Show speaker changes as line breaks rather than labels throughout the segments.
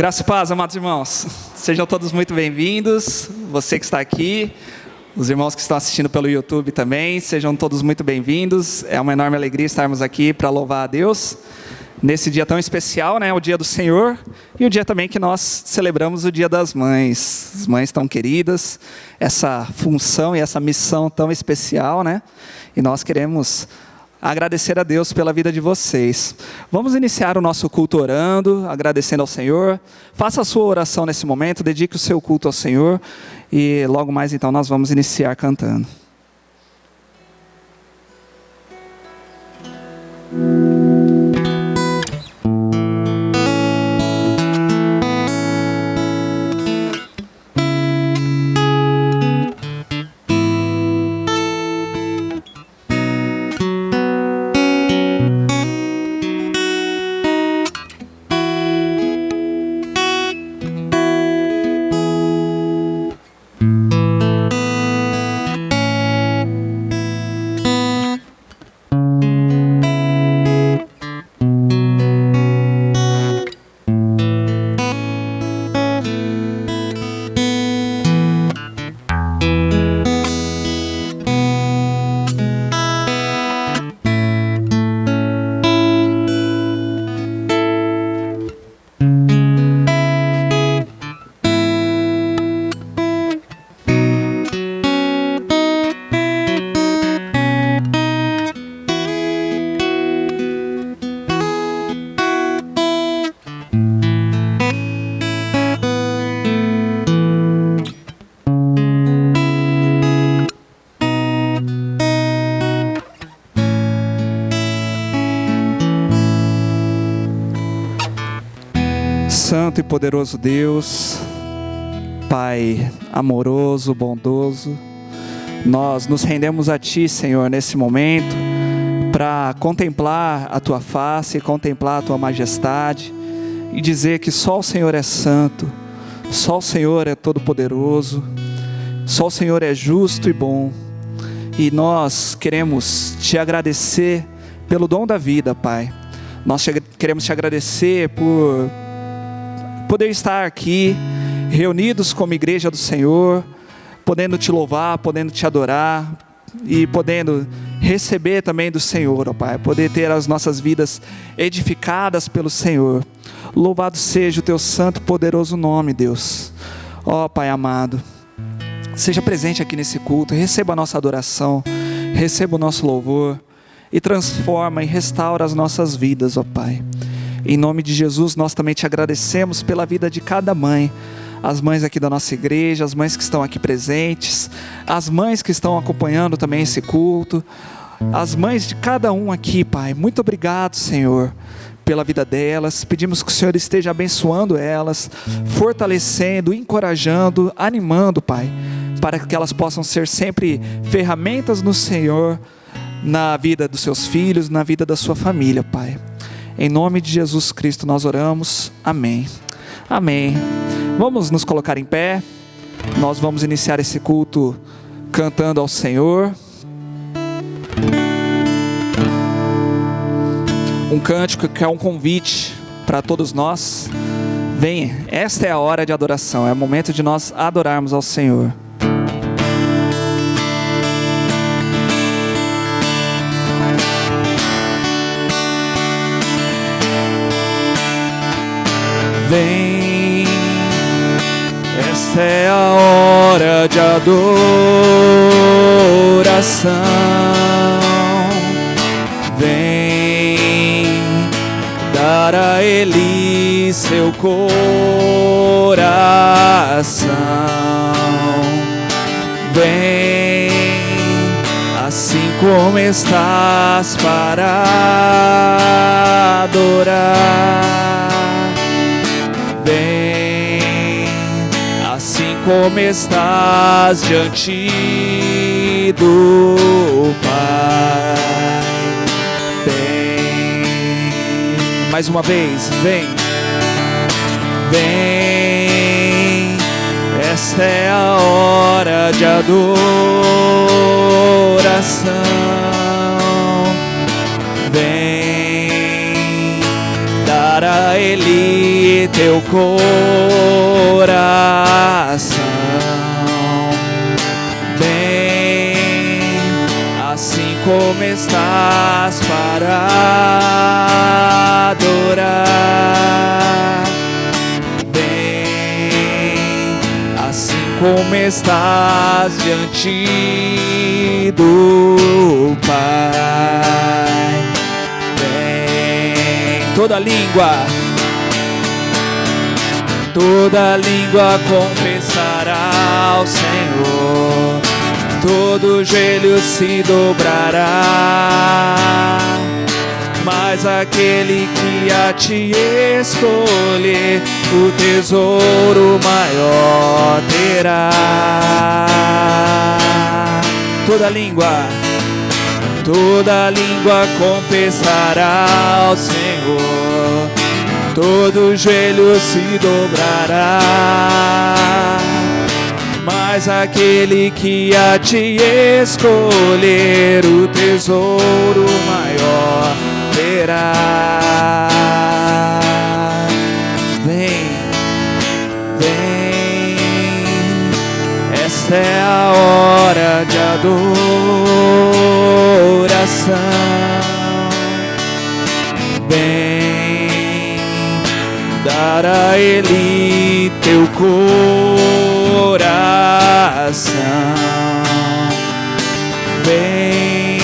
Graça e paz, amados irmãos. Sejam todos muito bem-vindos. Você que está aqui, os irmãos que estão assistindo pelo YouTube também, sejam todos muito bem-vindos. É uma enorme alegria estarmos aqui para louvar a Deus nesse dia tão especial, né? O dia do Senhor e o dia também que nós celebramos o Dia das Mães. As mães tão queridas, essa função e essa missão tão especial, né? E nós queremos agradecer a Deus pela vida de vocês. Vamos iniciar o nosso culto orando, agradecendo ao Senhor. Faça a sua oração nesse momento, dedique o seu culto ao Senhor. E logo mais então nós vamos iniciar cantando. Santo e poderoso Deus, Pai amoroso, bondoso, nós nos rendemos a Ti, Senhor, nesse momento, para contemplar a Tua face, contemplar a Tua majestade e dizer que só o Senhor é santo, só o Senhor é todo-poderoso, só o Senhor é justo e bom. E nós queremos Te agradecer pelo dom da vida, Pai. Nós queremos Te agradecer por poder estar aqui, reunidos como igreja do Senhor, podendo Te louvar, podendo Te adorar e podendo receber também do Senhor, ó Pai, poder ter as nossas vidas edificadas pelo Senhor. Louvado seja o Teu santo e poderoso nome, Deus. Ó Pai amado, seja presente aqui nesse culto, receba a nossa adoração, receba o nosso louvor e transforma e restaura as nossas vidas, ó Pai. Em nome de Jesus, nós também Te agradecemos pela vida de cada mãe, as mães aqui da nossa igreja, as mães que estão aqui presentes, as mães que estão acompanhando também esse culto, as mães de cada um aqui, Pai. Muito obrigado, Senhor, pela vida delas. Pedimos que o Senhor esteja abençoando elas, fortalecendo, encorajando, animando, Pai, para que elas possam ser sempre ferramentas no Senhor, na vida dos seus filhos, na vida da sua família, Pai. Em nome de Jesus Cristo nós oramos, amém. Amém. Vamos nos colocar em pé. Nós vamos iniciar esse culto cantando ao Senhor. Um cântico que é um convite para todos nós. Venha, esta é a hora de adoração, é o momento de nós adorarmos ao Senhor. Vem, esta é a hora de adoração. Vem dar a Ele seu coração. Vem, assim como estás para adorar. Vem, assim como estás diante do Pai. Vem, mais uma vez, vem. Vem, esta é a hora de adoração. Vem, dar a Ele teu coração. Bem, assim como estás para adorar. Bem, assim como estás diante do Pai. Bem, toda língua confessará ao Senhor, todo joelho se dobrará, mas aquele que a ti escolher, o tesouro maior terá. Toda língua confessará ao Senhor, todo joelho se dobrará, mas aquele que a ti escolher, o tesouro maior terá. Vem, vem, esta é a hora de adoração. Vem, dar a Ele teu coração. Vem,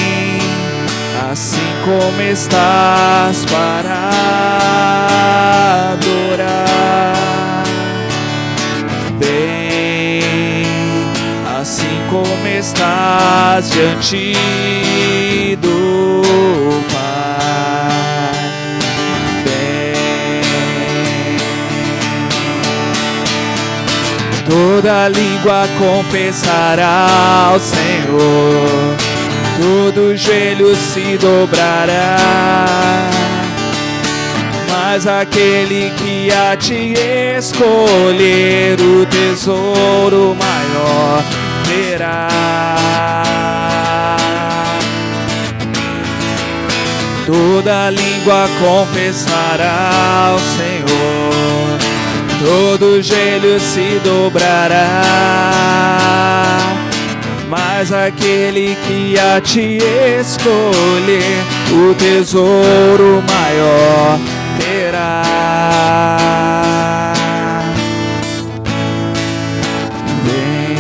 assim como estás para adorar. Vem, assim como estás diante do Pai. Toda língua confessará ao Senhor, todo joelho se dobrará, mas aquele que a ti escolher, o tesouro maior terá. Toda língua confessará ao Senhor, todo joelho se dobrará, mas aquele que a ti escolher, o tesouro maior terá. Vem,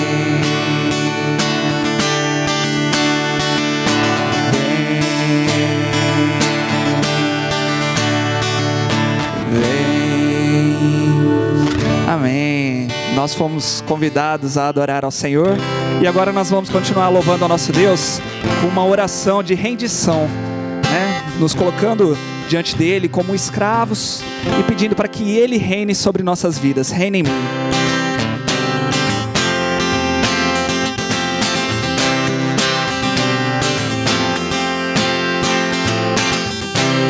vem, vem. Amém. Nós fomos convidados a adorar ao Senhor e agora nós vamos continuar louvando ao nosso Deus com uma oração de rendição, né? Nos colocando diante dele como escravos e pedindo para que ele reine sobre nossas vidas. Reine em mim.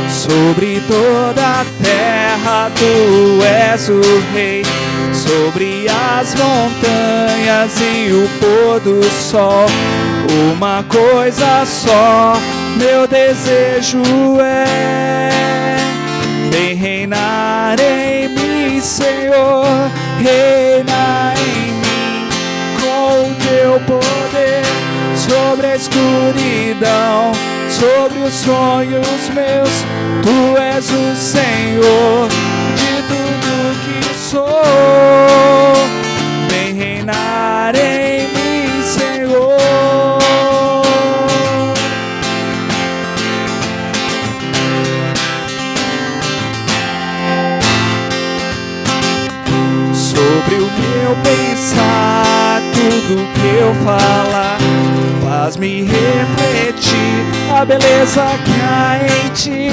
Sobre toda a terra tu és o rei, sobre as montanhas e o pôr do sol. Uma coisa só meu desejo é: vem reinar em mim, Senhor, reina em mim com o teu poder sobre a escuridão, sobre os sonhos meus. Tu és o Senhor de tudo que sou. Vem reinar em mim, Senhor. Sobre o meu pensar, tudo que eu falar, faz-me refletir a beleza que há em ti.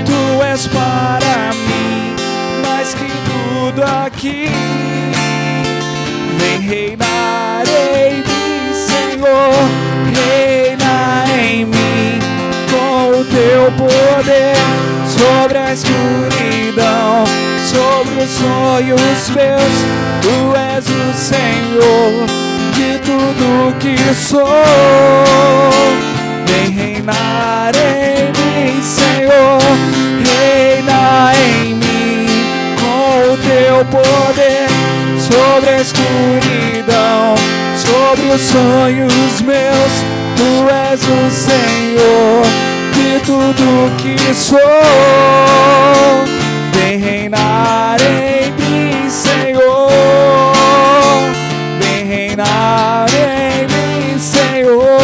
Tu és para mim mais que tudo aqui. Vem reinar em mim, Senhor, reina em mim com o teu poder sobre a escuridão, sobre os sonhos meus. Tu és o Senhor de tudo que sou. Vem reinar em mim, Senhor, reina em mim com o teu os sonhos meus, Tu és o Senhor de tudo que sou. Vem reinar em mim, Senhor. Vem reinar em mim, Senhor.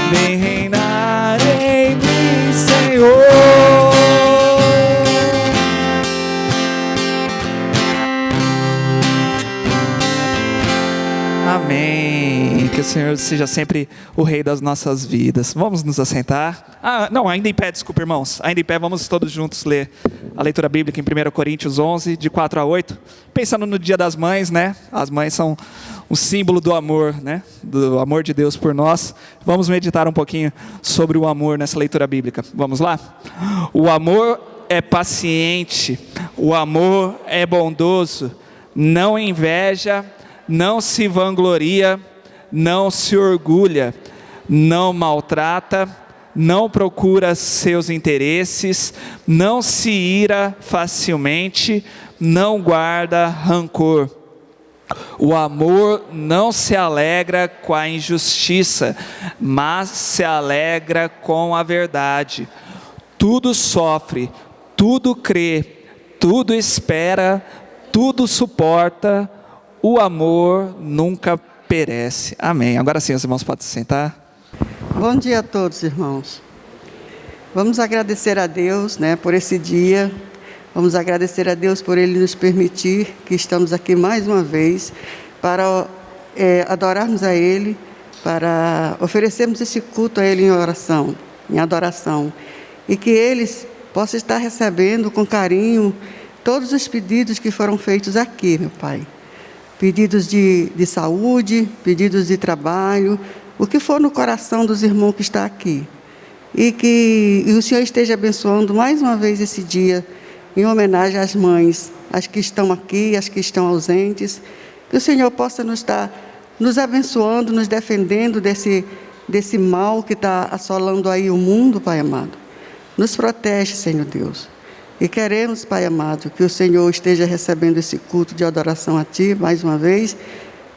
Vem reinar em mim, Senhor. Amém. Que o Senhor seja sempre o Rei das nossas vidas. Vamos nos assentar. Não, ainda em pé, desculpa, irmãos. Ainda em pé, vamos todos juntos ler a leitura bíblica em 1 Coríntios 11, de 4 a 8. Pensando no Dia das Mães, né? As mães são um símbolo do amor, né? Do amor de Deus por nós. Vamos meditar um pouquinho sobre o amor nessa leitura bíblica. Vamos lá? O amor é paciente. O amor é bondoso. Não inveja, não se vangloria, não se orgulha, não maltrata, não procura seus interesses, não se ira facilmente, não guarda rancor. O amor não se alegra com a injustiça, mas se alegra com a verdade. Tudo sofre, tudo crê, tudo espera, tudo suporta. O amor nunca perece. Amém. Agora sim, os irmãos podem se sentar.
Bom dia a todos, irmãos. Vamos agradecer a Deus, por esse dia. Vamos agradecer a Deus por Ele nos permitir que estamos aqui mais uma vez para adorarmos a Ele, para oferecermos esse culto a Ele em oração, em adoração. E que Ele possa estar recebendo com carinho todos os pedidos que foram feitos aqui, meu Pai. Pedidos de saúde, pedidos de trabalho, o que for no coração dos irmãos que está aqui. E que o Senhor esteja abençoando mais uma vez esse dia, em homenagem às mães, as que estão aqui, as que estão ausentes. Que o Senhor possa nos abençoando, nos defendendo desse mal que está assolando aí o mundo, Pai amado. Nos protege, Senhor Deus. E queremos, Pai amado, que o Senhor esteja recebendo esse culto de adoração a Ti, mais uma vez,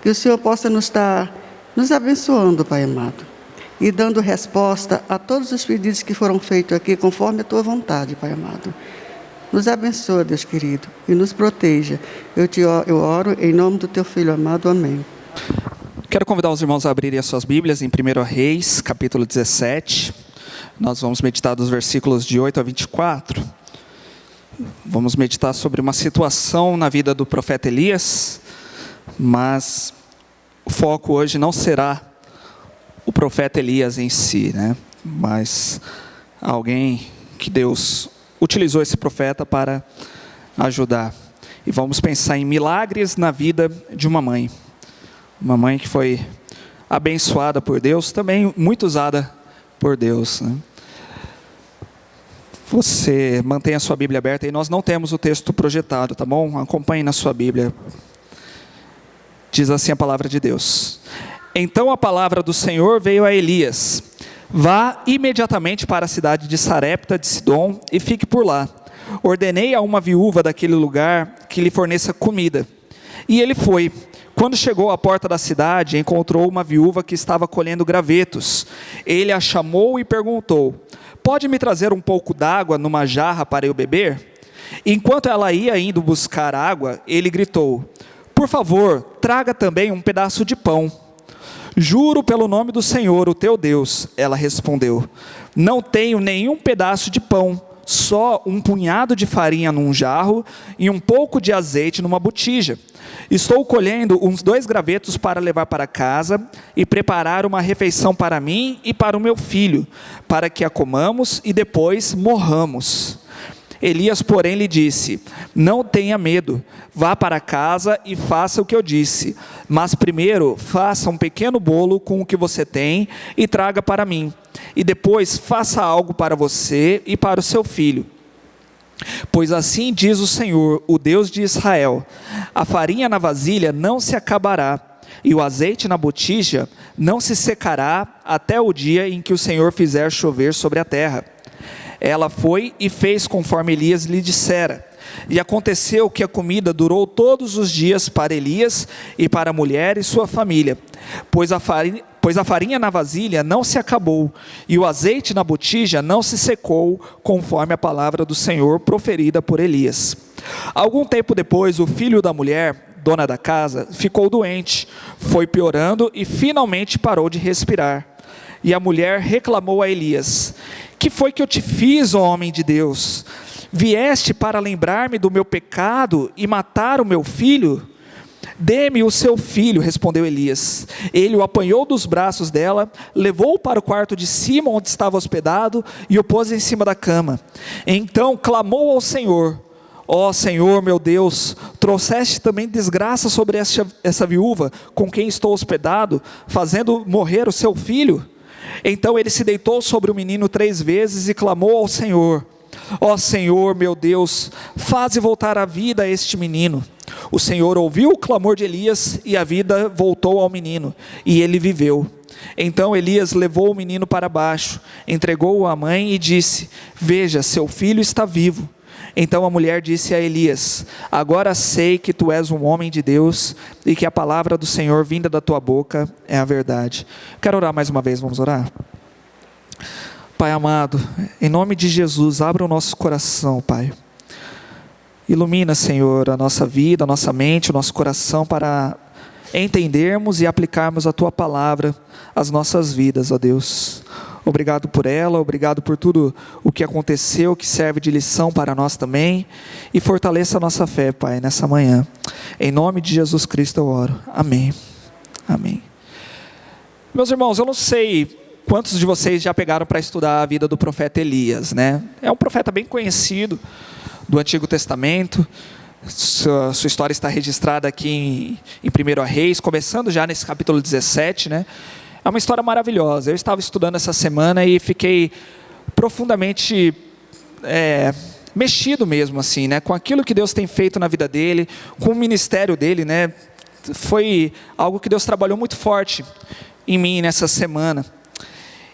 que o Senhor possa nos abençoando, Pai amado, e dando resposta a todos os pedidos que foram feitos aqui, conforme a Tua vontade, Pai amado. Nos abençoa, Deus querido, e nos proteja. Eu oro em nome do Teu Filho amado. Amém.
Quero convidar os irmãos a abrirem as suas Bíblias em 1 Reis, capítulo 17. Nós vamos meditar dos versículos de 8 a 24. Vamos meditar sobre uma situação na vida do profeta Elias, mas o foco hoje não será o profeta Elias em si, mas alguém que Deus utilizou esse profeta para ajudar. E vamos pensar em milagres na vida de uma mãe que foi abençoada por Deus, também muito usada por Deus, Você mantém a sua Bíblia aberta e nós não temos o texto projetado, tá bom? Acompanhe na sua Bíblia. Diz assim a palavra de Deus. Então a palavra do Senhor veio a Elias: vá imediatamente para a cidade de Sarepta de Sidom e fique por lá. Ordenei a uma viúva daquele lugar que lhe forneça comida. E ele foi. Quando chegou à porta da cidade, encontrou uma viúva que estava colhendo gravetos. Ele a chamou e perguntou: pode me trazer um pouco d'água numa jarra para eu beber? Enquanto ela ia indo buscar água, ele gritou: por favor, traga também um pedaço de pão. Juro pelo nome do Senhor, o teu Deus, ela respondeu, não tenho nenhum pedaço de pão, só um punhado de farinha num jarro e um pouco de azeite numa botija. Estou colhendo uns 2 gravetos para levar para casa e preparar uma refeição para mim e para o meu filho, para que a comamos e depois morramos. Elias, porém, lhe disse: não tenha medo, vá para casa e faça o que eu disse, mas primeiro faça um pequeno bolo com o que você tem e traga para mim, e depois faça algo para você e para o seu filho. Pois assim diz o Senhor, o Deus de Israel: a farinha na vasilha não se acabará, e o azeite na botija não se secará até o dia em que o Senhor fizer chover sobre a terra. Ela foi e fez conforme Elias lhe dissera. E aconteceu que a comida durou todos os dias para Elias e para a mulher e sua família, pois a farinha na vasilha não se acabou, e o azeite na botija não se secou, conforme a palavra do Senhor proferida por Elias. Algum tempo depois, o filho da mulher, dona da casa, ficou doente, foi piorando e finalmente parou de respirar. E a mulher reclamou a Elias: que foi que eu te fiz, ó homem de Deus? Vieste para lembrar-me do meu pecado e matar o meu filho? Dê-me o seu filho, respondeu Elias. Ele o apanhou dos braços dela, levou-o para o quarto de cima onde estava hospedado e o pôs em cima da cama. Então clamou ao Senhor: ó Senhor meu Deus, trouxeste também desgraça sobre essa viúva com quem estou hospedado, fazendo morrer o seu filho? Então ele se deitou sobre o menino 3 vezes e clamou ao Senhor: ó Senhor meu Deus, faze voltar a vida a este menino. O Senhor ouviu o clamor de Elias e a vida voltou ao menino, e ele viveu. Então Elias levou o menino para baixo, entregou-o à mãe e disse: veja, seu filho está vivo. Então a mulher disse a Elias: agora sei que tu és um homem de Deus e que a palavra do Senhor vinda da tua boca é a verdade. Quero orar mais uma vez, vamos orar? Pai amado, em nome de Jesus, abra o nosso coração, Pai. Ilumina, Senhor, a nossa vida, a nossa mente, o nosso coração para entendermos e aplicarmos a tua palavra às nossas vidas, ó Deus. Obrigado por ela, obrigado por tudo o que aconteceu, que serve de lição para nós também, e fortaleça a nossa fé, Pai, nessa manhã. Em nome de Jesus Cristo eu oro. Amém. Amém. Meus irmãos, eu não sei quantos de vocês já pegaram para estudar a vida do profeta Elias, né? É um profeta bem conhecido do Antigo Testamento. Sua história está registrada aqui em 1 Reis, começando já nesse capítulo 17, né? É uma história maravilhosa. Eu estava estudando essa semana e fiquei profundamente mexido mesmo, assim, né? Com aquilo que Deus tem feito na vida dele, com o ministério dele, né? Foi algo que Deus trabalhou muito forte em mim nessa semana.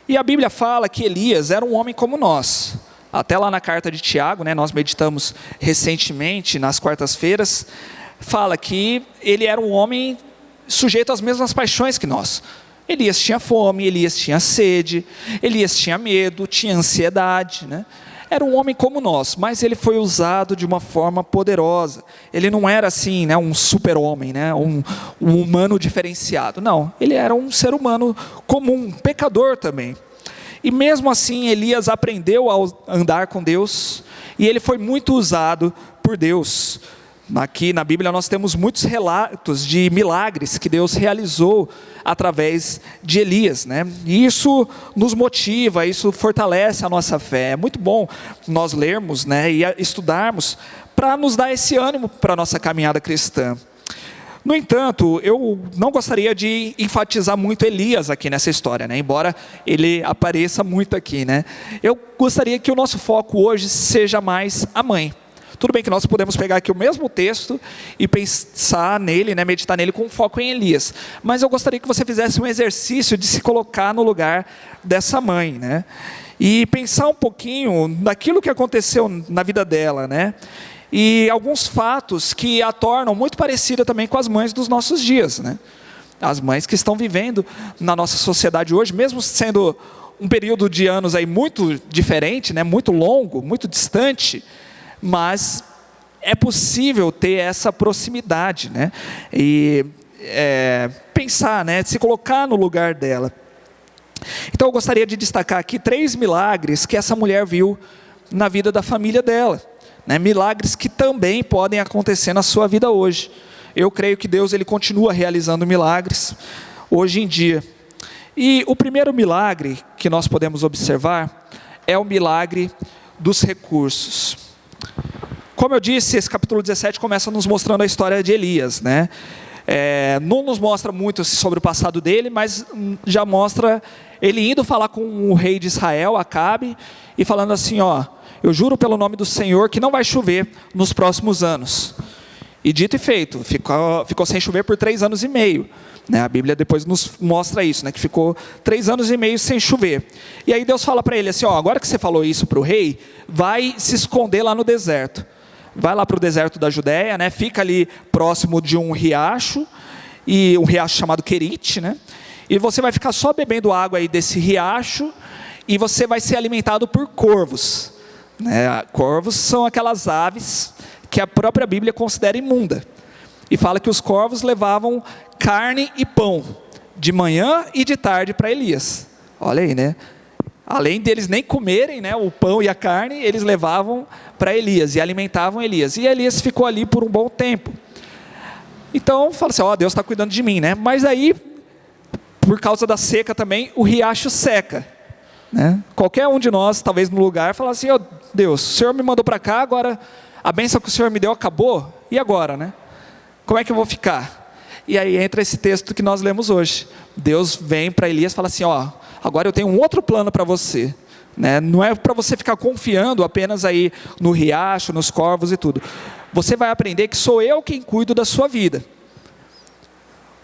E a Bíblia fala que Elias era um homem como nós. Até lá na carta de Tiago, né? Nós meditamos recentemente, nas quartas-feiras, fala que ele era um homem sujeito às mesmas paixões que nós. Elias tinha fome, Elias tinha sede, Elias tinha medo, tinha ansiedade, né? Era um homem como nós, mas ele foi usado de uma forma poderosa. Ele não era assim, né, um super-homem, né, um humano diferenciado. Não, ele era um ser humano comum, um pecador também. E mesmo assim, Elias aprendeu a andar com Deus, e ele foi muito usado por Deus. Aqui na Bíblia nós temos muitos relatos de milagres que Deus realizou através de Elias, né? E isso nos motiva, isso fortalece a nossa fé. É muito bom nós lermos, né, e estudarmos para nos dar esse ânimo para a nossa caminhada cristã. No entanto, eu não gostaria de enfatizar muito Elias aqui nessa história, né? Embora ele apareça muito aqui, né? Eu gostaria que o nosso foco hoje seja mais a mãe. Tudo bem que nós podemos pegar aqui o mesmo texto e pensar nele, né, meditar nele com foco em Elias. Mas eu gostaria que você fizesse um exercício de se colocar no lugar dessa mãe, né? E pensar um pouquinho daquilo que aconteceu na vida dela, né? E alguns fatos que a tornam muito parecida também com as mães dos nossos dias, né? As mães que estão vivendo na nossa sociedade hoje, mesmo sendo um período de anos aí muito diferente, né? Muito longo, muito distante, mas é possível ter essa proximidade, né? E pensar, né? Se colocar no lugar dela. Então eu gostaria de destacar aqui 3 milagres que essa mulher viu na vida da família dela, né? Milagres que também podem acontecer na sua vida hoje. Eu creio que Deus ele continua realizando milagres hoje em dia. E o primeiro milagre que nós podemos observar é o milagre dos recursos. Como eu disse, esse capítulo 17 começa nos mostrando a história de Elias, né? Não nos mostra muito sobre o passado dele, mas já mostra ele indo falar com o rei de Israel, Acabe, e falando assim, ó: eu juro pelo nome do Senhor que não vai chover nos próximos anos. E dito e feito, ficou sem chover por 3 anos e meio. Né? A Bíblia depois nos mostra isso, né? Que ficou 3 anos e meio sem chover. E aí Deus fala para ele assim, ó: agora que você falou isso para o rei, vai se esconder lá no deserto. vai lá para o deserto da Judéia, né? Fica ali próximo de um riacho, e um riacho chamado Querite, né? E você vai ficar só bebendo água aí desse riacho, e você vai ser alimentado por corvos, né? Corvos são aquelas aves que a própria Bíblia considera imunda, e fala que os corvos levavam carne e pão, de manhã e de tarde para Elias. Olha aí, né? Além deles nem comerem, né, o pão e a carne, eles levavam para Elias, e alimentavam Elias, e Elias ficou ali por um bom tempo. Então, fala assim, Deus está cuidando de mim, né? Mas aí, por causa da seca também, o riacho seca, né? Qualquer um de nós, talvez no lugar, fala assim, Deus, o Senhor me mandou para cá, agora a bênção que o Senhor me deu acabou, e agora, né? Como é que eu vou ficar? E aí entra esse texto que nós lemos hoje. Deus vem para Elias e fala assim, agora eu tenho um outro plano para você, né? Não é para você ficar confiando apenas aí no riacho, nos corvos e tudo. Você vai aprender que sou eu quem cuido da sua vida.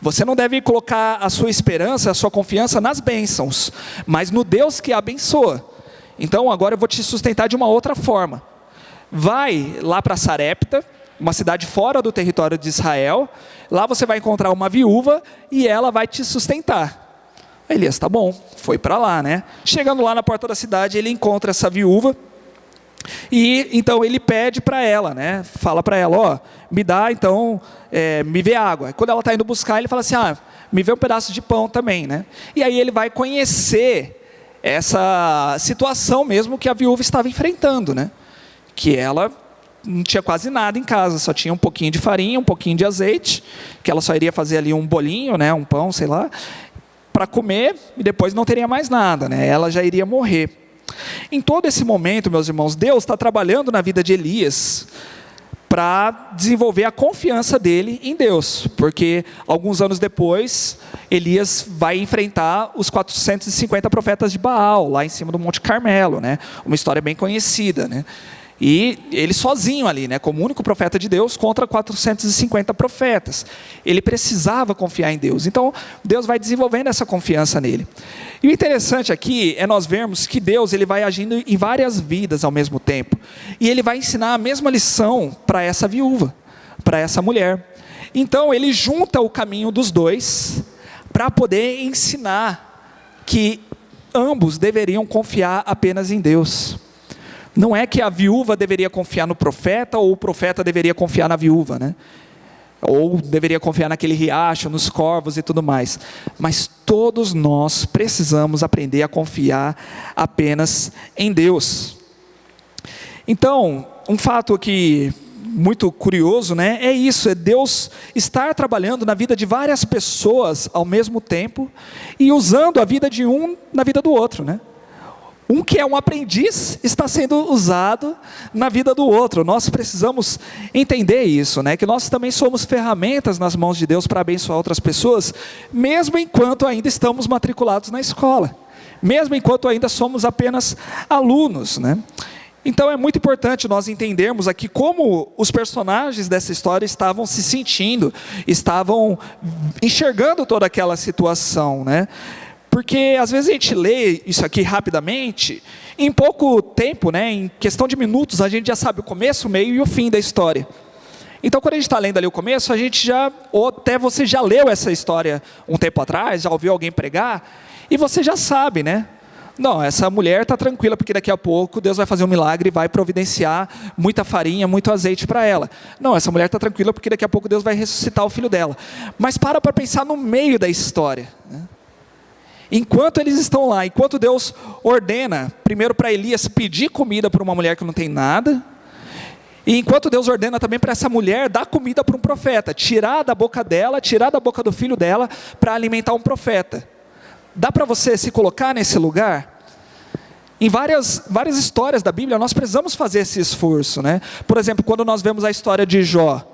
Você não deve colocar a sua esperança, a sua confiança nas bênçãos, mas no Deus que abençoa. Então agora eu vou te sustentar de uma outra forma. Vai lá para Sarepta, uma cidade fora do território de Israel. Lá você vai encontrar uma viúva e ela vai te sustentar. Elias, tá bom, foi para lá, né? Chegando lá na porta da cidade, ele encontra essa viúva, e então ele pede para ela, né? Fala para ela, me dá então, me vê água. Quando ela está indo buscar, ele fala assim, me vê um pedaço de pão também, né? E aí ele vai conhecer essa situação mesmo que a viúva estava enfrentando, né? Que ela não tinha quase nada em casa, só tinha um pouquinho de farinha, um pouquinho de azeite, que ela só iria fazer ali um bolinho, né? Um pão, sei lá, para comer, e depois não teria mais nada, né? Ela já iria morrer. Em todo esse momento, meus irmãos, Deus está trabalhando na vida de Elias para desenvolver a confiança dele em Deus, porque alguns anos depois, Elias vai enfrentar os 450 profetas de Baal, lá em cima do Monte Carmelo, né? Uma história bem conhecida, né? E ele sozinho ali, né, como único profeta de Deus, contra 450 profetas. Ele precisava confiar em Deus. Então, Deus vai desenvolvendo essa confiança nele. E o interessante aqui é nós vermos que Deus ele vai agindo em várias vidas ao mesmo tempo. E ele vai ensinar a mesma lição para essa viúva, para essa mulher. Então, ele junta o caminho dos dois para poder ensinar que ambos deveriam confiar apenas em Deus. Não é que a viúva deveria confiar no profeta, ou o profeta deveria confiar na viúva, né? Ou deveria confiar naquele riacho, nos corvos e tudo mais. Mas todos nós precisamos aprender a confiar apenas em Deus. Então, um fato aqui muito curioso, né? É isso, é Deus estar trabalhando na vida de várias pessoas ao mesmo tempo, e usando a vida de um na vida do outro, né? Um que é um aprendiz está sendo usado na vida do outro. Nós precisamos entender isso, né? Que nós também somos ferramentas nas mãos de Deus para abençoar outras pessoas, mesmo enquanto ainda estamos matriculados na escola, mesmo enquanto ainda somos apenas alunos, né? Então é muito importante nós entendermos aqui como os personagens dessa história estavam se sentindo, estavam enxergando toda aquela situação, né? Porque às vezes a gente lê isso aqui rapidamente, em pouco tempo, né, em questão de minutos, a gente já sabe o começo, o meio e o fim da história. Então quando a gente está lendo ali o começo, a gente já, ou até você já leu essa história um tempo atrás, já ouviu alguém pregar, e você já sabe, né? Não, essa mulher está tranquila, porque daqui a pouco Deus vai fazer um milagre e vai providenciar muita farinha, muito azeite para ela. Não, essa mulher está tranquila, porque daqui a pouco Deus vai ressuscitar o filho dela. Mas para pensar no meio da história, né? Enquanto eles estão lá, enquanto Deus ordena, primeiro para Elias pedir comida para uma mulher que não tem nada, e enquanto Deus ordena também para essa mulher dar comida para um profeta, tirar da boca dela, tirar da boca do filho dela, para alimentar um profeta. Dá para você se colocar nesse lugar? Em várias histórias da Bíblia, nós precisamos fazer esse esforço, né? Por exemplo, quando nós vemos a história de Jó,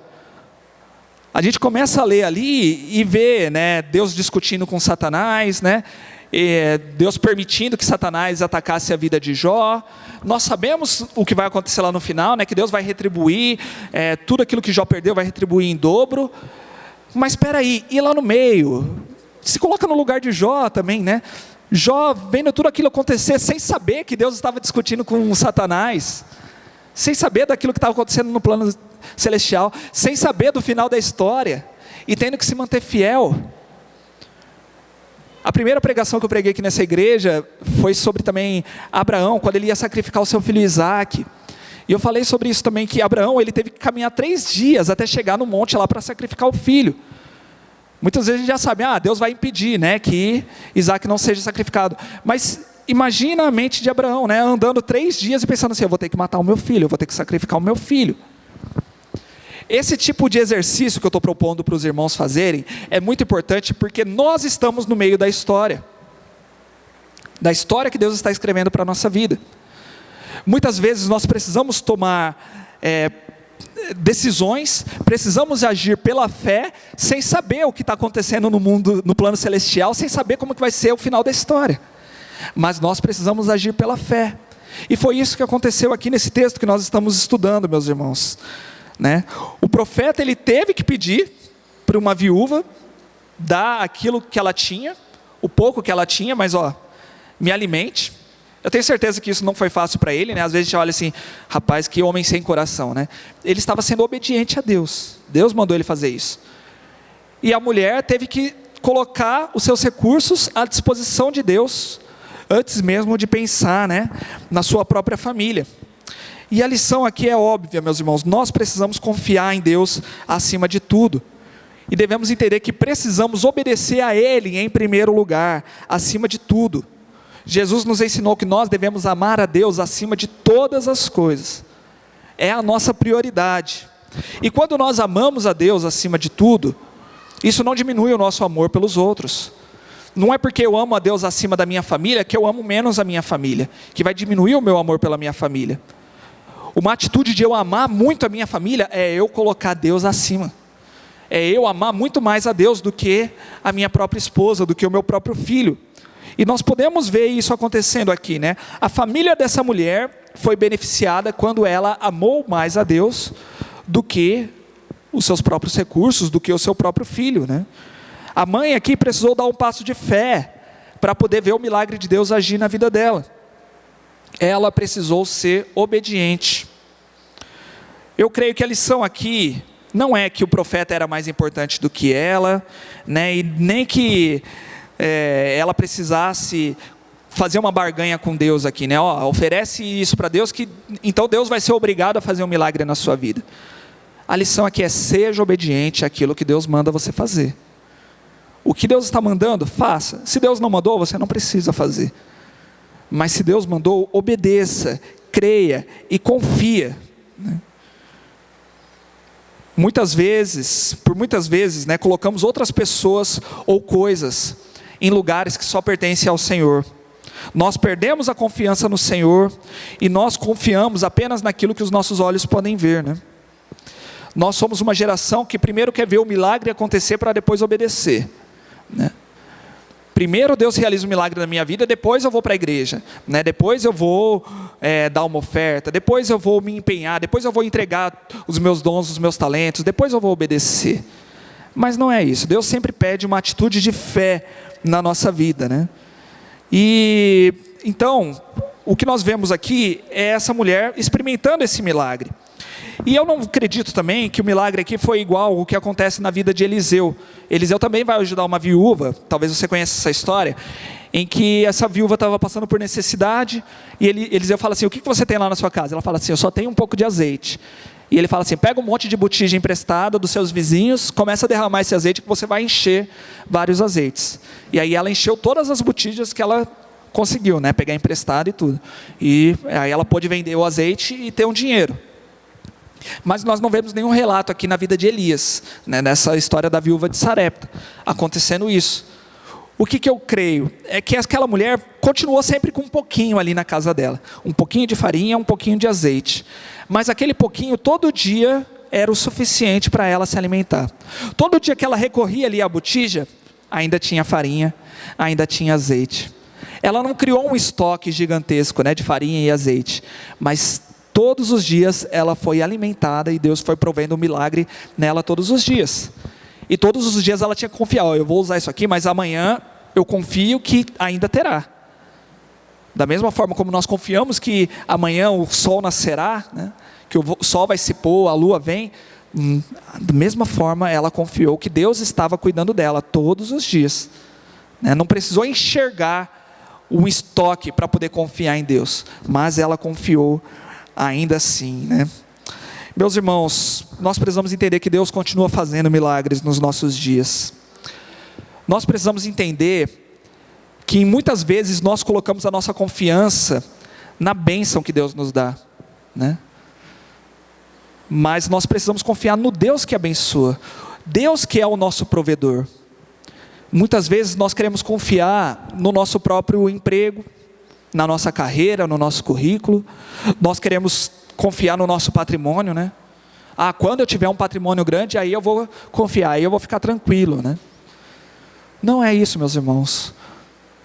a gente começa a ler ali e vê, né, Deus discutindo com Satanás, né, Deus permitindo que Satanás atacasse a vida de Jó. Nós sabemos o que vai acontecer lá no final, né, que Deus vai retribuir, tudo aquilo que Jó perdeu vai retribuir em dobro. Mas espera aí, e lá no meio, se coloca no lugar de Jó também, né? Jó vendo tudo aquilo acontecer sem saber que Deus estava discutindo com Satanás. sem saber daquilo que estava acontecendo no plano celestial, sem saber do final da história, e tendo que se manter fiel. A primeira pregação que eu preguei aqui nessa igreja foi sobre também Abraão, quando ele ia sacrificar o seu filho Isaque. E eu falei sobre isso também, que Abraão, ele teve que caminhar 3 dias até chegar no monte lá para sacrificar o filho. Muitas vezes a gente já sabe, Deus vai impedir, né, que Isaque não seja sacrificado. Mas imagina a mente de Abraão, né, andando 3 dias e pensando assim, eu vou ter que matar o meu filho, eu vou ter que sacrificar o meu filho. Esse tipo de exercício que eu estou propondo para os irmãos fazerem é muito importante, porque nós estamos no meio da história que Deus está escrevendo para a nossa vida. Muitas vezes nós precisamos tomar decisões, precisamos agir pela fé, sem saber o que está acontecendo no mundo, no plano celestial, sem saber como que vai ser o final da história. Mas nós precisamos agir pela fé. E foi isso que aconteceu aqui nesse texto que nós estamos estudando, meus irmãos. Né? O profeta, ele teve que pedir para uma viúva dar aquilo que ela tinha, o pouco que ela tinha, mas me alimente. Eu tenho certeza que isso não foi fácil para ele, né? Às vezes a gente olha assim, rapaz, que homem sem coração, né? Ele estava sendo obediente a Deus. Deus mandou ele fazer isso. E a mulher teve que colocar os seus recursos à disposição de Deus, antes mesmo de pensar, né, na sua própria família. E a lição aqui é óbvia, meus irmãos, nós precisamos confiar em Deus acima de tudo. E devemos entender que precisamos obedecer a Ele em primeiro lugar, acima de tudo. Jesus nos ensinou que nós devemos amar a Deus acima de todas as coisas. É a nossa prioridade. E quando nós amamos a Deus acima de tudo, isso não diminui o nosso amor pelos outros. Não é porque eu amo a Deus acima da minha família que eu amo menos a minha família, que vai diminuir o meu amor pela minha família. Uma atitude de eu amar muito a minha família é eu colocar Deus acima. É eu amar muito mais a Deus do que a minha própria esposa, do que o meu próprio filho. E nós podemos ver isso acontecendo aqui, né? A família dessa mulher foi beneficiada quando ela amou mais a Deus do que os seus próprios recursos, do que o seu próprio filho, né? A mãe aqui precisou dar um passo de fé para poder ver o milagre de Deus agir na vida dela. Ela precisou ser obediente. Eu creio que a lição aqui não é que o profeta era mais importante do que ela, né? E nem que ela precisasse fazer uma barganha com Deus aqui, né? Oferece isso para Deus, que então Deus vai ser obrigado a fazer um milagre na sua vida. A lição aqui é: seja obediente àquilo que Deus manda você fazer. O que Deus está mandando, faça. Se Deus não mandou, você não precisa fazer. Mas se Deus mandou, obedeça, creia e confia, né? Por muitas vezes, né, colocamos outras pessoas ou coisas em lugares que só pertencem ao Senhor. Nós perdemos a confiança no Senhor e nós confiamos apenas naquilo que os nossos olhos podem ver, né? Nós somos uma geração que primeiro quer ver o milagre acontecer para depois obedecer, né? Primeiro Deus realiza um milagre na minha vida, depois eu vou para a igreja, né? Depois eu vou dar uma oferta, depois eu vou me empenhar, depois eu vou entregar os meus dons, os meus talentos, depois eu vou obedecer. Mas não é isso. Deus sempre pede uma atitude de fé na nossa vida, né? E então, o que nós vemos aqui é essa mulher experimentando esse milagre. E eu não acredito também que o milagre aqui foi igual ao que acontece na vida de Eliseu. Eliseu também vai ajudar uma viúva, talvez você conheça essa história, em que essa viúva estava passando por necessidade, e Eliseu fala assim: o que você tem lá na sua casa? Ela fala assim: eu só tenho um pouco de azeite. E ele fala assim: pega um monte de botija emprestada dos seus vizinhos, começa a derramar esse azeite que você vai encher vários azeites. E aí ela encheu todas as botijas que ela conseguiu, né, pegar emprestado e tudo. E aí ela pôde vender o azeite e ter um dinheiro. Mas nós não vemos nenhum relato aqui na vida de Elias, né, nessa história da viúva de Sarepta, acontecendo isso. O que eu creio é que aquela mulher continuou sempre com um pouquinho ali na casa dela. Um pouquinho de farinha, um pouquinho de azeite. Mas aquele pouquinho todo dia era o suficiente para ela se alimentar. Todo dia que ela recorria ali à botija, ainda tinha farinha, ainda tinha azeite. Ela não criou um estoque gigantesco, né, de farinha e azeite, mas todos os dias ela foi alimentada e Deus foi provendo um milagre nela todos os dias. E todos os dias ela tinha que confiar: eu vou usar isso aqui, mas amanhã eu confio que ainda terá. Da mesma forma como nós confiamos que amanhã o sol nascerá, né? Que o sol vai se pôr, a lua vem, da mesma forma ela confiou que Deus estava cuidando dela todos os dias, né? Não precisou enxergar um estoque para poder confiar em Deus, mas ela confiou ainda assim, né? Meus irmãos, nós precisamos entender que Deus continua fazendo milagres nos nossos dias. Nós precisamos entender que muitas vezes nós colocamos a nossa confiança na bênção que Deus nos dá, né? Mas nós precisamos confiar no Deus que abençoa, Deus que é o nosso provedor. Muitas vezes nós queremos confiar no nosso próprio emprego, na nossa carreira, no nosso currículo, nós queremos confiar no nosso patrimônio, né? Quando eu tiver um patrimônio grande, aí eu vou confiar, aí eu vou ficar tranquilo, né? Não é isso, meus irmãos.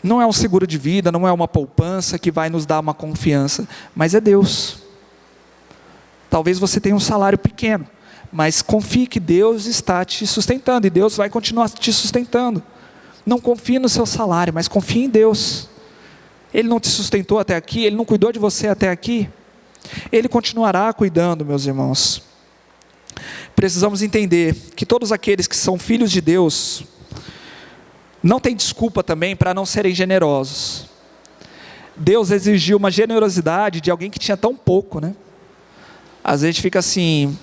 Não é um seguro de vida, não é uma poupança que vai nos dar uma confiança, mas é Deus. Talvez você tenha um salário pequeno, mas confie que Deus está te sustentando, e Deus vai continuar te sustentando. Não confie no seu salário, mas confie em Deus. Ele não te sustentou até aqui, Ele não cuidou de você até aqui, Ele continuará cuidando, meus irmãos. Precisamos entender que todos aqueles que são filhos de Deus não tem desculpa também para não serem generosos. Deus exigiu uma generosidade de alguém que tinha tão pouco, né? Às vezes a gente fica assim,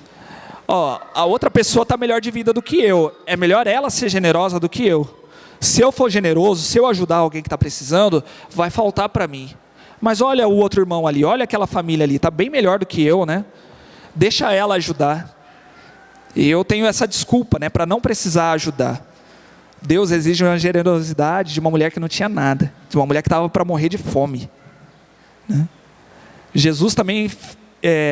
a outra pessoa está melhor de vida do que eu, é melhor ela ser generosa do que eu. Se eu for generoso, se eu ajudar alguém que está precisando, vai faltar para mim. Mas olha o outro irmão ali, olha aquela família ali, está bem melhor do que eu, né? Deixa ela ajudar. E eu tenho essa desculpa, né, para não precisar ajudar. Deus exige uma generosidade de uma mulher que não tinha nada, de uma mulher que estava para morrer de fome, né? Jesus também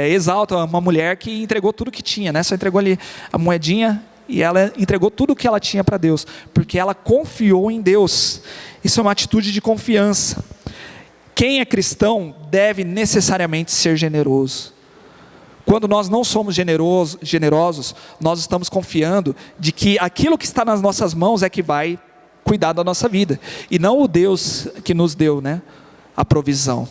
exalta uma mulher que entregou tudo que tinha, né? Só entregou ali a moedinha e ela entregou tudo o que ela tinha para Deus, porque ela confiou em Deus. Isso é uma atitude de confiança. Quem é cristão deve necessariamente ser generoso. Quando nós não somos generosos, nós estamos confiando de que aquilo que está nas nossas mãos é que vai cuidar da nossa vida, e não o Deus que nos deu, né, a provisão.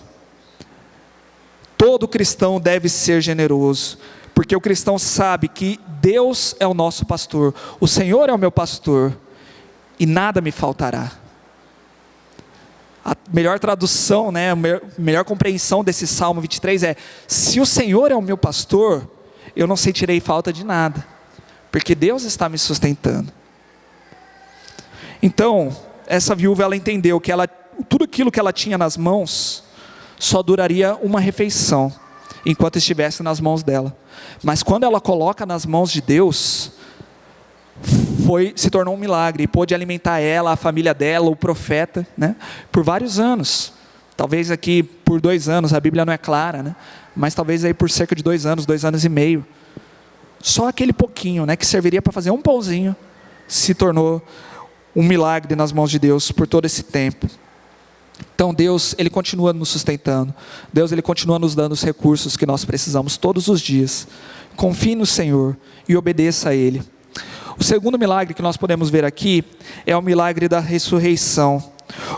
Todo cristão deve ser generoso, porque o cristão sabe que Deus é o nosso pastor, o Senhor é o meu pastor, e nada me faltará. A melhor tradução, né, a melhor compreensão desse Salmo 23 é: se o Senhor é o meu pastor, eu não sentirei falta de nada, porque Deus está me sustentando. Então, essa viúva, ela entendeu que tudo aquilo que ela tinha nas mãos, só duraria uma refeição, enquanto estivesse nas mãos dela. Mas quando ela coloca nas mãos de Deus, se tornou um milagre, e pôde alimentar ela, a família dela, o profeta, né, por vários anos. Talvez aqui por 2 anos, a Bíblia não é clara, né, mas talvez aí por cerca de 2 anos, 2 anos e meio. Só aquele pouquinho, né, que serviria para fazer um pãozinho, se tornou um milagre nas mãos de Deus por todo esse tempo. Então Deus, Ele continua nos sustentando. Deus, Ele continua nos dando os recursos que nós precisamos todos os dias. Confie no Senhor e obedeça a Ele. O segundo milagre que nós podemos ver aqui é o milagre da ressurreição.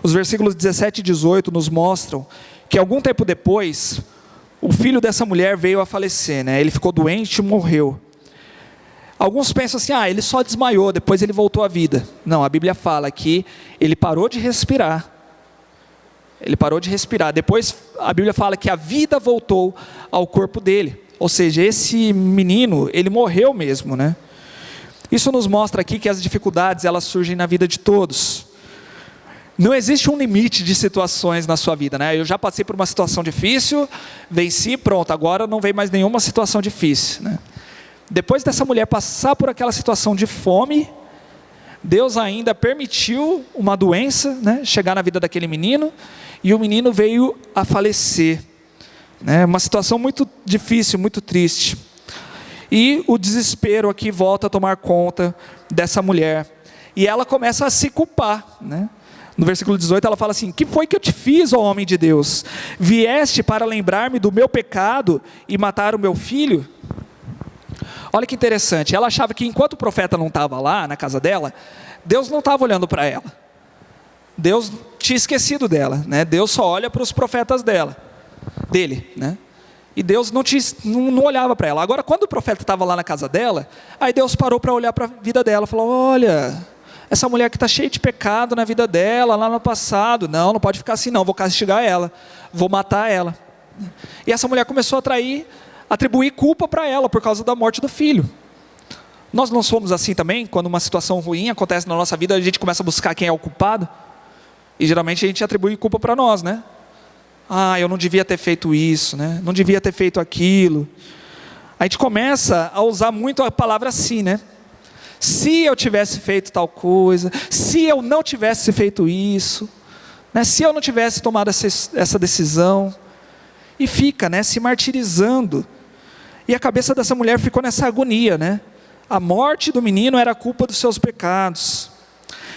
Os versículos 17 e 18 nos mostram que algum tempo depois, o filho dessa mulher veio a falecer, né? Ele ficou doente e morreu. Alguns pensam assim, ele só desmaiou, depois ele voltou à vida. Não, a Bíblia fala que ele parou de respirar. Ele parou de respirar. Depois a Bíblia fala que a vida voltou ao corpo dele. Ou seja, esse menino, ele morreu mesmo, né? Isso nos mostra aqui que as dificuldades, elas surgem na vida de todos. Não existe um limite de situações na sua vida, né? Eu já passei por uma situação difícil, venci, pronto, agora não vem mais nenhuma situação difícil, né? Depois dessa mulher passar por aquela situação de fome, Deus ainda permitiu uma doença, né, chegar na vida daquele menino, e o menino veio a falecer, né? Uma situação muito difícil, muito triste. E o desespero aqui volta a tomar conta dessa mulher, e ela começa a se culpar, né? No versículo 18 ela fala assim: que foi que eu te fiz, ó homem de Deus? Vieste para lembrar-me do meu pecado e matar o meu filho? Olha que interessante, ela achava que enquanto o profeta não estava lá na casa dela, Deus não estava olhando para ela. Deus tinha esquecido dela, né? Deus só olha para os profetas dele, né? E Deus não olhava para ela. Agora, quando o profeta estava lá na casa dela, aí Deus parou para olhar para a vida dela, falou: olha, essa mulher que está cheia de pecado na vida dela, lá no passado, não pode ficar assim não, vou castigar ela, vou matar ela. E essa mulher começou a atribuir culpa para ela, por causa da morte do filho. Nós não somos assim também? Quando uma situação ruim acontece na nossa vida, a gente começa a buscar quem é o culpado, e geralmente a gente atribui culpa para nós, né? Eu não devia ter feito isso, né? Não devia ter feito aquilo. A gente começa a usar muito a palavra "se", né? Se eu tivesse feito tal coisa, se eu não tivesse feito isso, né? Se eu não tivesse tomado essa decisão, e fica, né, se martirizando. E a cabeça dessa mulher ficou nessa agonia, né? A morte do menino era culpa dos seus pecados.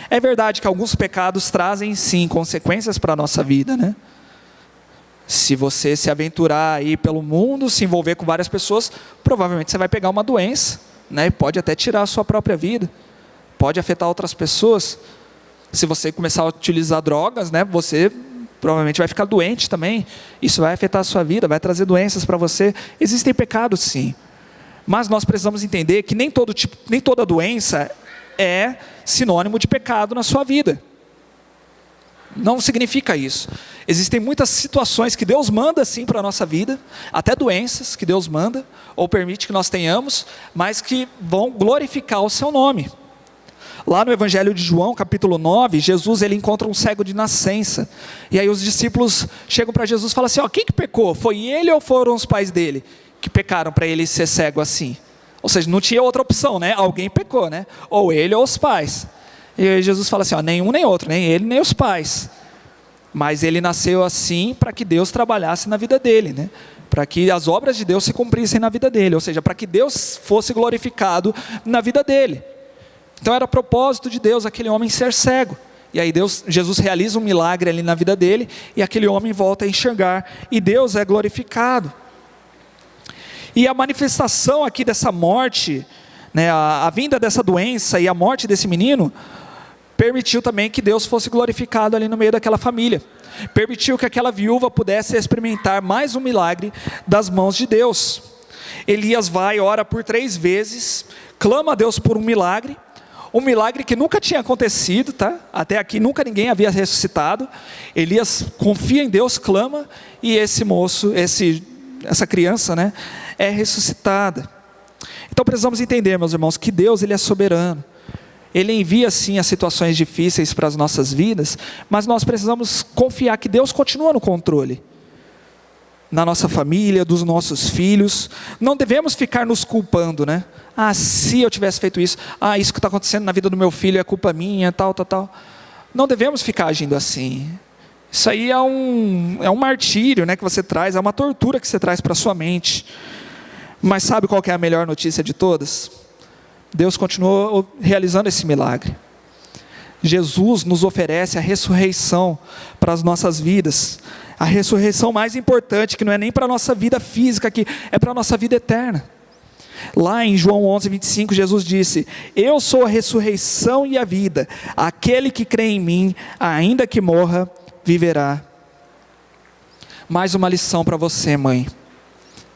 É verdade que alguns pecados trazem sim consequências para a nossa vida, né? Se você se aventurar aí pelo mundo, se envolver com várias pessoas, provavelmente você vai pegar uma doença, né? E pode até tirar a sua própria vida, pode afetar outras pessoas. Se você começar a utilizar drogas, né, você provavelmente vai ficar doente também. Isso vai afetar a sua vida, vai trazer doenças para você. Existem pecados sim, mas nós precisamos entender que nem toda doença é sinônimo de pecado na sua vida. Não significa isso. Existem muitas situações que Deus manda sim para a nossa vida, até doenças que Deus manda, ou permite que nós tenhamos, mas que vão glorificar o seu nome. Lá no Evangelho de João, capítulo 9, Jesus ele encontra um cego de nascença. E aí os discípulos chegam para Jesus e falam assim: quem que pecou? Foi ele ou foram os pais dele que pecaram para ele ser cego assim? Ou seja, não tinha outra opção, né? Alguém pecou, né? Ou ele ou os pais. E aí Jesus fala assim: nenhum nem outro, nem ele nem os pais. Mas ele nasceu assim para que Deus trabalhasse na vida dele, né? Para que as obras de Deus se cumprissem na vida dele. Ou seja, para que Deus fosse glorificado na vida dele. Então era propósito de Deus aquele homem ser cego. E aí Jesus realiza um milagre ali na vida dele, e aquele homem volta a enxergar, e Deus é glorificado. E a manifestação aqui dessa morte, né, a vinda dessa doença e a morte desse menino, permitiu também que Deus fosse glorificado ali no meio daquela família. Permitiu que aquela viúva pudesse experimentar mais um milagre das mãos de Deus. Elias vai, ora por 3 vezes, clama a Deus por um milagre que nunca tinha acontecido, tá? Até aqui nunca ninguém havia ressuscitado. Elias confia em Deus, clama, e esse moço, essa criança, né, é ressuscitada. Então precisamos entender, meus irmãos, que Deus ele é soberano. Ele envia sim as situações difíceis para as nossas vidas, mas nós precisamos confiar que Deus continua no controle. Na nossa família, dos nossos filhos, não devemos ficar nos culpando, né? Se eu tivesse feito isso, isso que está acontecendo na vida do meu filho é culpa minha, tal. Não devemos ficar agindo assim. Isso aí é um martírio, né, que você traz, é uma tortura que você traz para a sua mente. Mas sabe qual que é a melhor notícia de todas? Deus continuou realizando esse milagre. Jesus nos oferece a ressurreição para as nossas vidas. A ressurreição mais importante, que não é nem para a nossa vida física aqui, é para a nossa vida eterna. Lá em João 11:25, Jesus disse: eu sou a ressurreição e a vida, aquele que crê em mim, ainda que morra, viverá. Mais uma lição para você, mãe,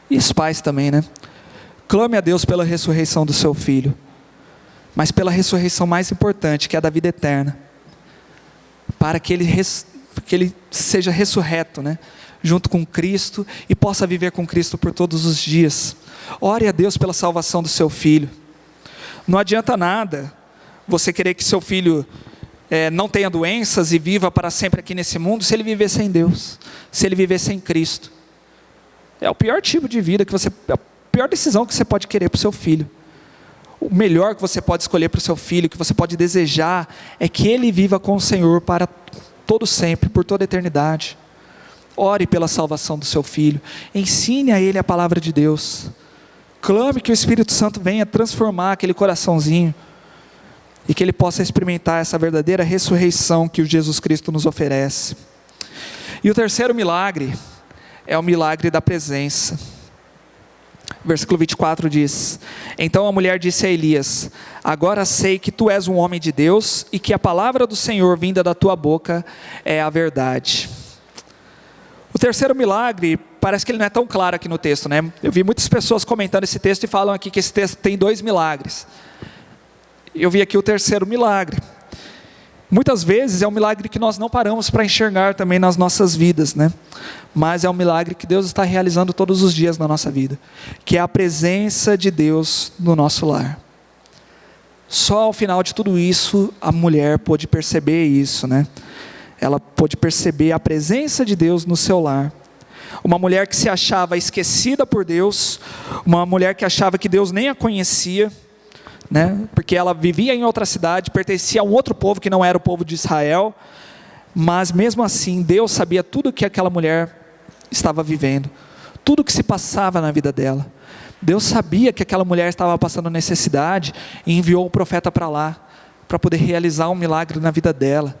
e os pais também, né? Clame a Deus pela ressurreição do seu filho, mas pela ressurreição mais importante, que é a da vida eterna, para que ele seja ressurreto, né, junto com Cristo, e possa viver com Cristo por todos os dias. Ore a Deus pela salvação do seu filho. Não adianta nada você querer que seu filho não tenha doenças e viva para sempre aqui nesse mundo, se ele viver sem Deus, se ele viver sem Cristo. É o pior tipo de vida a pior decisão que você pode querer para o seu filho. O melhor que você pode escolher para o seu filho, que você pode desejar, é que ele viva com o Senhor para todo sempre, por toda a eternidade. Ore pela salvação do seu filho, ensine a ele a palavra de Deus, clame que o Espírito Santo venha transformar aquele coraçãozinho, e que ele possa experimentar essa verdadeira ressurreição que o Jesus Cristo nos oferece. E o terceiro milagre é o milagre da presença. Versículo 24 diz: Então a mulher disse a Elias: Agora sei que tu és um homem de Deus e que a palavra do Senhor vinda da tua boca é a verdade. O terceiro milagre, parece que ele não é tão claro aqui no texto, né? Eu vi muitas pessoas comentando esse texto e falam aqui que esse texto tem 2 milagres. Eu vi aqui o terceiro milagre. Muitas vezes é um milagre que nós não paramos para enxergar também nas nossas vidas, né? Mas é um milagre que Deus está realizando todos os dias na nossa vida, que é a presença de Deus no nosso lar. Só ao final de tudo isso, a mulher pôde perceber isso, né? Ela pôde perceber a presença de Deus no seu lar. Uma mulher que se achava esquecida por Deus, uma mulher que achava que Deus nem a conhecia, né? Porque ela vivia em outra cidade, pertencia a um outro povo que não era o povo de Israel, mas mesmo assim Deus sabia tudo que aquela mulher estava vivendo, tudo que se passava na vida dela. Deus sabia que aquela mulher estava passando necessidade e enviou o profeta para lá, para poder realizar um milagre na vida dela,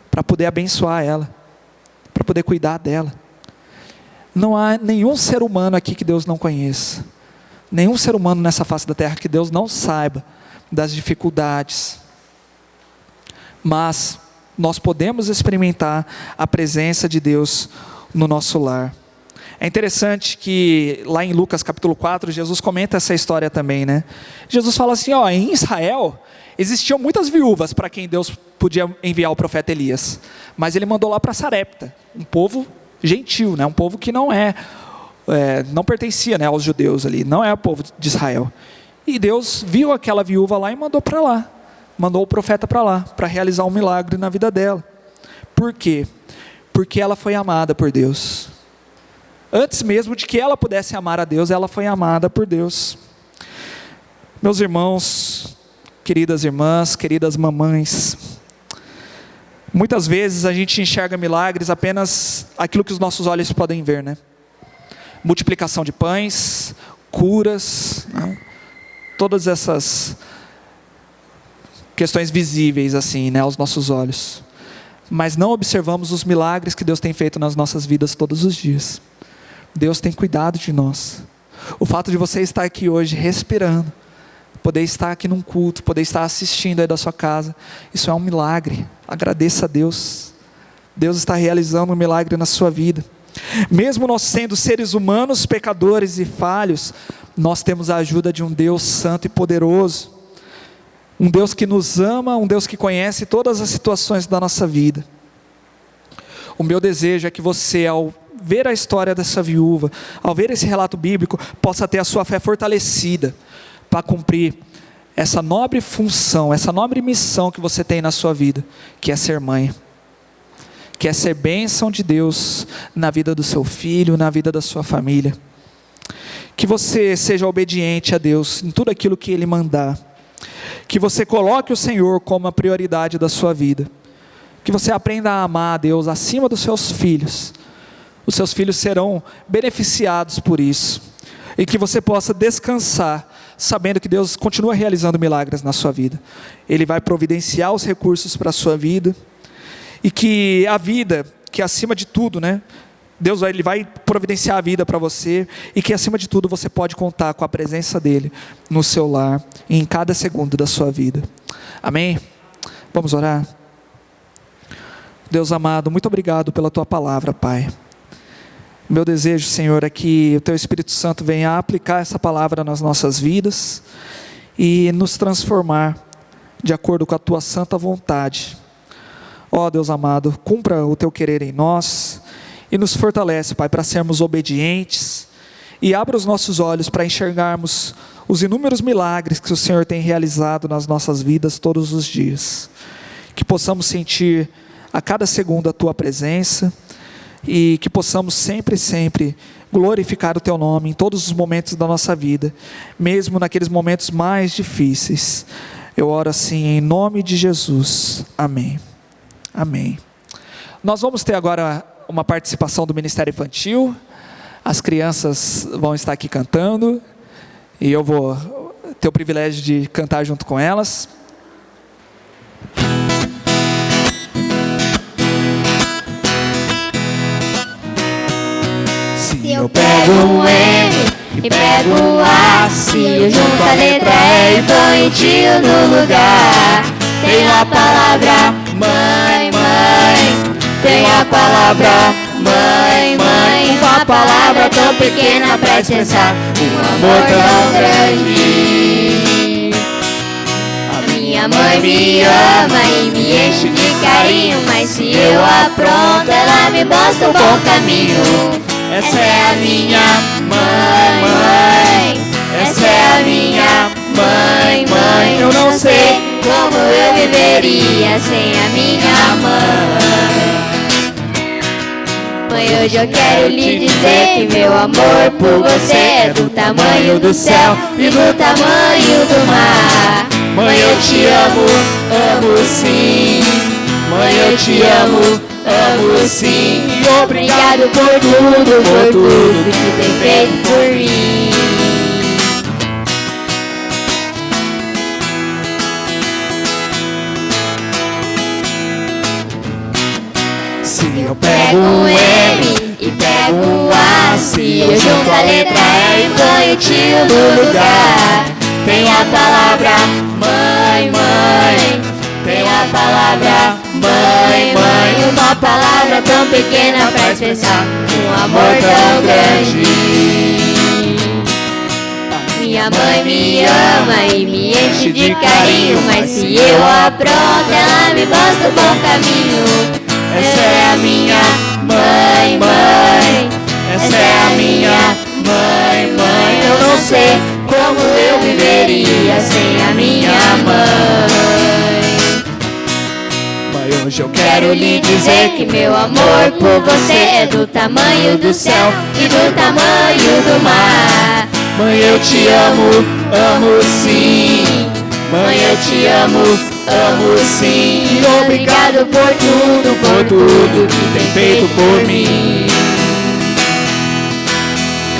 para poder abençoar ela, para poder cuidar dela. Não há nenhum ser humano aqui que Deus não conheça, nenhum ser humano nessa face da terra que Deus não saiba das dificuldades, mas nós podemos experimentar a presença de Deus no nosso lar. É interessante que lá em Lucas capítulo 4, Jesus comenta essa história também, né? Jesus fala assim, em Israel existiam muitas viúvas para quem Deus podia enviar o profeta Elias, mas ele mandou lá para Sarepta, um povo gentil, né? Um povo que não pertencia, né, aos judeus ali, não é o povo de Israel. E Deus viu aquela viúva lá e mandou para lá, mandou o profeta para lá, para realizar um milagre na vida dela. Por quê? Porque ela foi amada por Deus. Antes mesmo de que ela pudesse amar a Deus, ela foi amada por Deus. Meus irmãos, queridas irmãs, queridas mamães, muitas vezes a gente enxerga milagres apenas aquilo que os nossos olhos podem ver, né? Multiplicação de pães, curas, né? Todas essas questões visíveis assim, né, aos nossos olhos. Mas não observamos os milagres que Deus tem feito nas nossas vidas todos os dias. Deus tem cuidado de nós. O fato de você estar aqui hoje respirando, poder estar aqui num culto, poder estar assistindo aí da sua casa, isso é um milagre. Agradeça a Deus. Deus está realizando um milagre na sua vida. Mesmo nós sendo seres humanos, pecadores e falhos, nós temos a ajuda de um Deus santo e poderoso. Um Deus que nos ama, um Deus que conhece todas as situações da nossa vida. O meu desejo é que você, ao ver a história dessa viúva, ao ver esse relato bíblico, possa ter a sua fé fortalecida para cumprir essa nobre função, essa nobre missão que você tem na sua vida, que é ser mãe, que é ser bênção de Deus na vida do seu filho, na vida da sua família. Que você seja obediente a Deus em tudo aquilo que Ele mandar. Que você coloque o Senhor como a prioridade da sua vida. Que você aprenda a amar a Deus acima dos seus filhos. Os seus filhos serão beneficiados por isso. E que você possa descansar, sabendo que Deus continua realizando milagres na sua vida. Ele vai providenciar os recursos para a sua vida. E que a vida, que acima de tudo, né? Deus Ele vai providenciar a vida para você. E que acima de tudo você pode contar com a presença dEle no seu lar, e em cada segundo da sua vida. Amém? Vamos orar? Deus amado, muito obrigado pela Tua palavra, Pai. Meu desejo, Senhor, é que o Teu Espírito Santo venha aplicar essa palavra nas nossas vidas e nos transformar de acordo com a Tua santa vontade. Ó Deus amado, cumpra o Teu querer em nós e nos fortalece, Pai, para sermos obedientes, e abra os nossos olhos para enxergarmos os inúmeros milagres que o Senhor tem realizado nas nossas vidas todos os dias. Que possamos sentir a cada segundo a Tua presença, e que possamos sempre glorificar o Teu nome em todos os momentos da nossa vida, mesmo naqueles momentos mais difíceis. Eu oro assim em nome de Jesus. Amém. Amém. Nós vamos ter agora uma participação do Ministério Infantil. As crianças vão estar aqui cantando, e eu vou ter o privilégio de cantar junto com elas.
Se eu pego um M e e pego o A, se eu junto a letra E e ponho tio no lugar. Tenho a palavra mãe, mãe. Tenho a palavra mãe, mãe. Uma palavra tão pequena pra expressar um amor tão grande. A minha mãe me ama e me enche de carinho, mas se eu apronto, ela me mostra um bom caminho. Essa é a minha mãe, mãe. Essa é a minha mãe, mãe. Eu não sei como eu viveria sem a minha mãe. Mãe, hoje eu quero lhe dizer que meu amor por você é do tamanho do céu e do tamanho do mar. Mãe, eu te amo, amo sim. Mãe, eu te amo, amo sim. E obrigado por tudo que tem feito por mim. Se eu pego um M e pego um A, se eu junto a letra E e ponho tio no lugar. Tem a palavra mãe, mãe. Tem a palavra mãe, mãe. Uma palavra tão pequena pra expressar um amor tão grande. Minha mãe me ama e me enche de carinho, mas se eu apronto, ela me mostra o bom caminho. Essa é a minha mãe, mãe. Essa é a minha mãe, mãe. Eu não sei como eu viveria sem a minha mãe. Mãe, hoje eu quero lhe dizer que meu amor por você é do tamanho do céu e do tamanho do mar. Mãe, eu te amo, amo sim. Mãe, eu te amo, amo sim. E obrigado por tudo que tem feito por mim.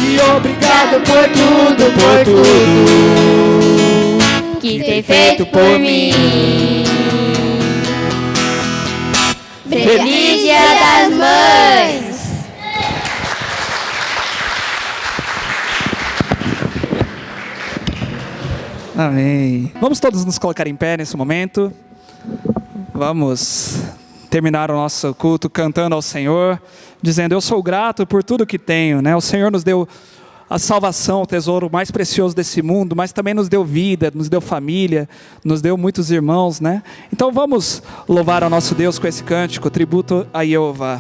E obrigado por tudo que tem feito por mim. Feliz Dia das Mães!
Amém. Vamos todos nos colocar em pé nesse momento. Vamos terminar o nosso culto cantando ao Senhor, dizendo: eu sou grato por tudo que tenho, né? O Senhor nos deu a salvação, o tesouro mais precioso desse mundo, mas também nos deu vida, nos deu família, nos deu muitos irmãos, né? Então vamos louvar ao nosso Deus com esse cântico, tributo a Jeová,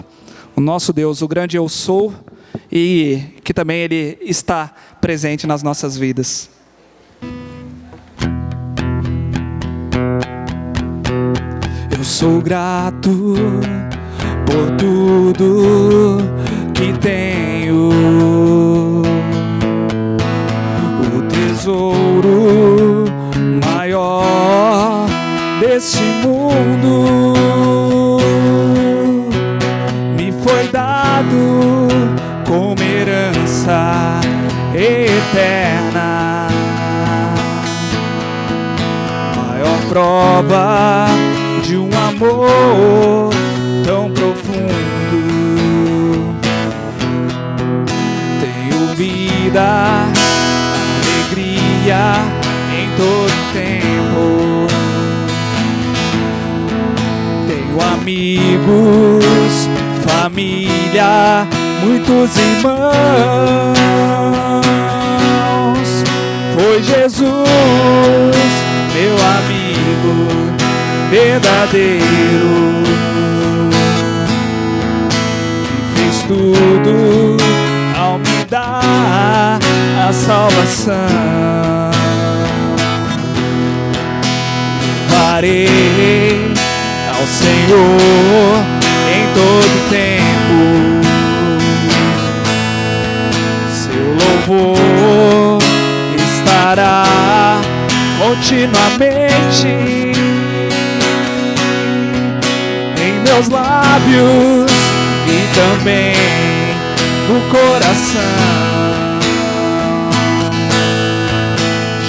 o nosso Deus, o grande eu sou, e que também Ele está presente nas nossas vidas. Eu sou grato por tudo que tenho, o tesouro maior deste mundo me foi dado como herança eterna, maior prova de um amor tão profundo. Tenho vida, alegria em todo tempo. Tenho amigos, família, muitos irmãos. Foi Jesus, meu amigo verdadeiro, que fez tudo ao me dar a salvação. Louvarei ao Senhor em todo tempo, seu louvor estará continuamente meus lábios e também no coração.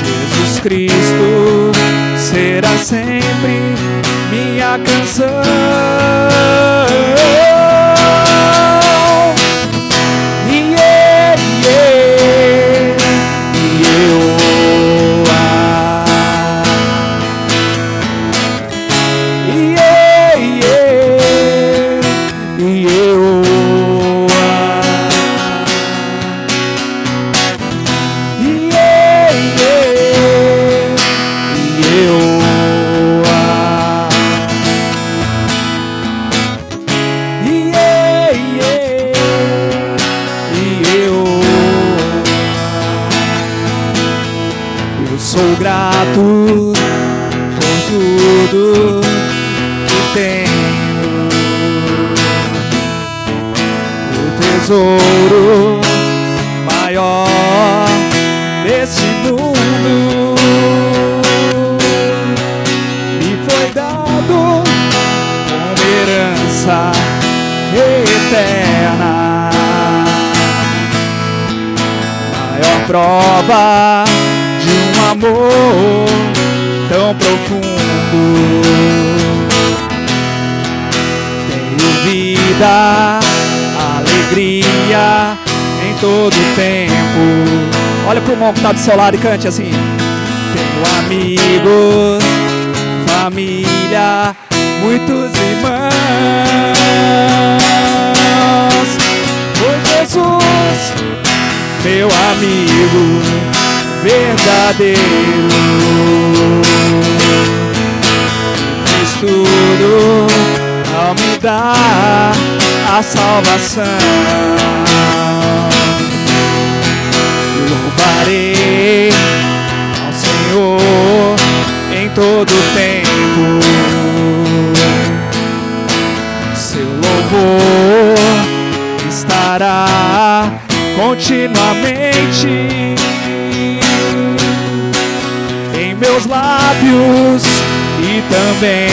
Jesus Cristo será sempre minha canção. Yeah, yeah. Sou grato por tudo que tenho. O tesouro maior desse mundo me foi dado como herança eterna. Maior prova de um amor tão profundo. Tenho vida, alegria em todo tempo. Olha pro irmão que tá do seu lado e cante assim. Tenho amigos, família, muitos irmãos. Foi Jesus, meu amigo verdadeiro. Fiz tudo ao me dar a salvação. Louvarei ao Senhor em todo tempo. Seu louvor estará continuamente em meus lábios e também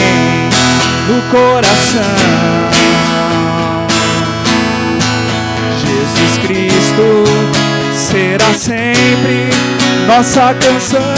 no coração. Jesus Cristo será sempre nossa canção.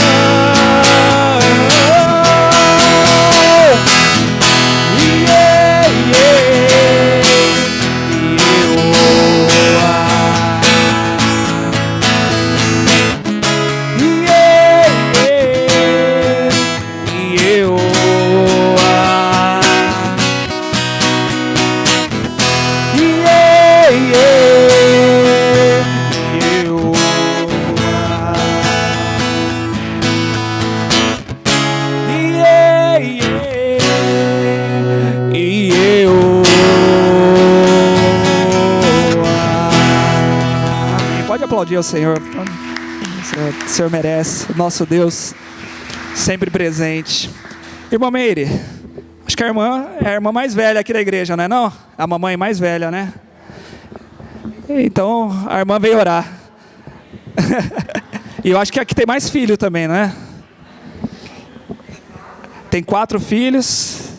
Pode aplaudir ao Senhor. O Senhor merece. O nosso Deus sempre presente. Irmã Meire, acho que a irmã é a irmã mais velha aqui da igreja, não é não? A mamãe mais velha, né? Então a irmã veio orar. E eu acho que aqui tem mais filho também, não é? Tem 4 filhos.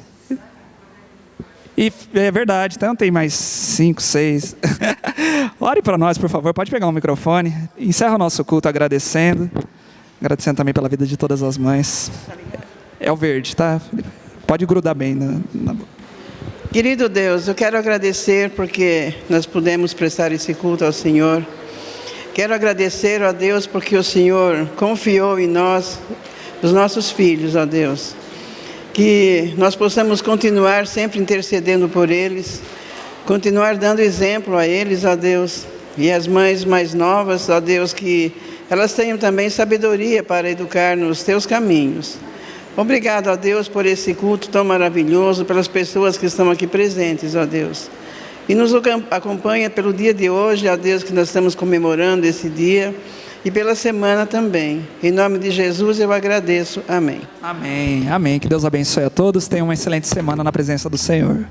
E é verdade, então tem mais 5, 6. Ore para nós, por favor. Pode pegar um microfone. Encerra o nosso culto agradecendo. Agradecendo também pela vida de todas as mães. É o verde, tá? Pode grudar bem na boca.
Querido Deus, eu quero agradecer porque nós pudemos prestar esse culto ao Senhor. Quero agradecer a Deus porque o Senhor confiou em nós, os nossos filhos, ó Deus. Que nós possamos continuar sempre intercedendo por eles, continuar dando exemplo a eles, ó Deus, e as mães mais novas, ó Deus, que elas tenham também sabedoria para educar nos teus caminhos. Obrigado, ó Deus, por esse culto tão maravilhoso, pelas pessoas que estão aqui presentes, ó Deus. E nos acompanha pelo dia de hoje, ó Deus, que nós estamos comemorando esse dia, e pela semana também. Em nome de Jesus eu agradeço. Amém.
Amém. Amém. Que Deus abençoe a todos. Tenham uma excelente semana na presença do Senhor.